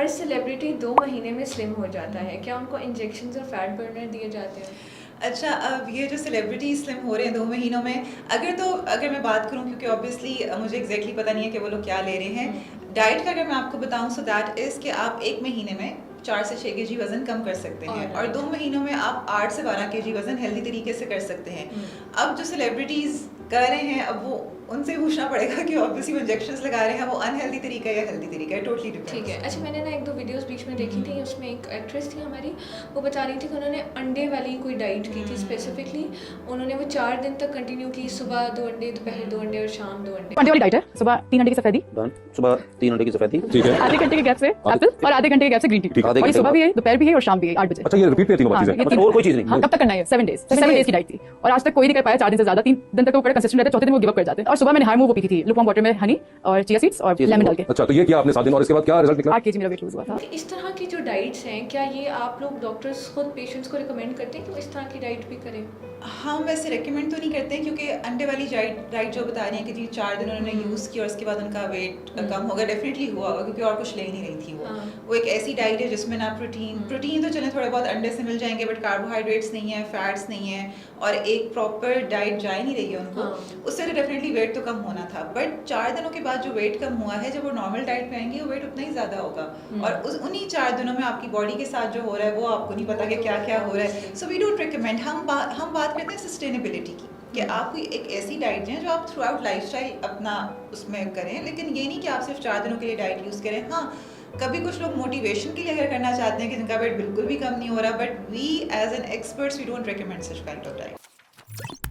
Celebrity 2 महीने में slim हो जाता है, क्या उनको इंजेक्शंस और फैट बर्नर दिए जाते हैं? अच्छा, अब ये जो सेलिब्रिटी स्लिम हो रहे हैं 2 महीनों में, अगर मैं बात करूं, क्योंकि ऑब्वियसली मुझे एग्जैक्टली पता नहीं है कि वो लोग क्या ले रहे हैं। डाइट का अगर मैं आपको बताऊं, सो दैट इज़ कि आप 1 महीने में 4 से 6 kg वज़न कम कर सकते हैं, और 2 महीनों में आप 8 से 12 kg वज़न हेल्दी तरीके से कर सकते हैं। अब जो सेलिब्रिटीज़ कर रहे हैं, अब वो उनसे पूछना पड़ेगा कि ऑब्वियसली वो इंजेक्शंस लगा रहे हैं, वो अनहेल्दी तरीका है या हेल्दी तरीका है, टोटली ठीक है। डिपेंड्स। अच्छा, मैंने ना 1-2 वीडियोस बीच में देखी थी, उसमें एक एक्ट्रेस थी हमारी, वो बता रही थी कि उन्होंने अंडे वाली कोई डाइट की थी स्पेसिफिकली। उन्होंने वो 4 दिन तक कंटिन्यू की, सुबह 2 अंडे, दोपहर 2 अंडे और शाम 2 अंडे। अंडे वाली डाइट है। सुबह 3 अंडे की सफेदी, डन। सुबह 3 अंडे की सफेदी, ठीक है। आधे घंटे के गैप से एप्पल और आधे घंटे के गैप से ग्रीन टी। ठीक है। और ये सुबह भी है, दोपहर भी है और शाम भी है 8 बजे। अच्छा, ये रिपीट पे तीनों हाँ, चीजें। ये अच्छा, तीन- और कोई चीज़ नहीं? हाँ, कब तक करना है? 7 डेज। 7 डेज की डाइट थी और आज तक कोई नहीं कर पाया 4 दिन से ज्यादा। 3 दिन तक तो बड़ा कंसिस्टेंट रहते, चौथे दिन वो गिव अप कर जाते हैं। और सुबह मैंने हाई मूव पी थी, लुकवार्म वाटर में हनी और चिया सीड्स और लेमन डाल के। अच्छा, तो ये किया आपने 7 दिन, और इसके बाद क्या रिजल्ट निकला? 8 kg मेरा वेट लूज हुआ था। इस तरह की जो डाइट्स हैं, क्या ये आप लोग डॉक्टर्स खुद पेशेंट्स को रिकमेंड करते हैं कि वो इस तरह की डाइट भी करें? हम वैसे रेकमेंड तो नहीं करते हैं, क्योंकि अंडे वाली डाइट जो बता रही हैं कि जी 4 दिन उन्होंने यूज़ किया और उसके बाद उनका वेट कम होगा, डेफिनेटली हुआ होगा, क्योंकि और कुछ ले नहीं रही थी वो। वो एक ऐसी डाइट है जिसमें ना प्रोटीन तो चले थोड़े बहुत अंडे से मिल जाएंगे, बट कार्बोहाइड्रेट्स नहीं है, फैट्स नहीं है, और एक प्रॉपर डाइट जा ही नहीं रही है उनको। उससे डेफिनेटली वेट तो कम होना था, बट 4 दिनों के बाद जो वेट कम हुआ है, जब वो नॉर्मल डाइट पे आएंगे, वो वेट उतना ही ज़्यादा होगा। और उन्हीं 4 दिनों में आपकी बॉडी के साथ जो हो रहा है, वो आपको नहीं पता कि क्या क्या हो रहा है। So we don't recommend. हम बात करते हैं सस्टेनेबिलिटी की, कि आप कोई एक ऐसी डाइट दें जो आप थ्रू आउट लाइफस्टाइल अपना उसमें करें, लेकिन ये नहीं कि आप सिर्फ 4 दिनों के लिए डाइट यूज़ करें। हाँ, कभी कुछ लोग मोटिवेशन के लिए अगर करना चाहते हैं कि जिनका वेट बिल्कुल भी कम नहीं हो रहा, but we as an experts we don't recommend such kind of diet.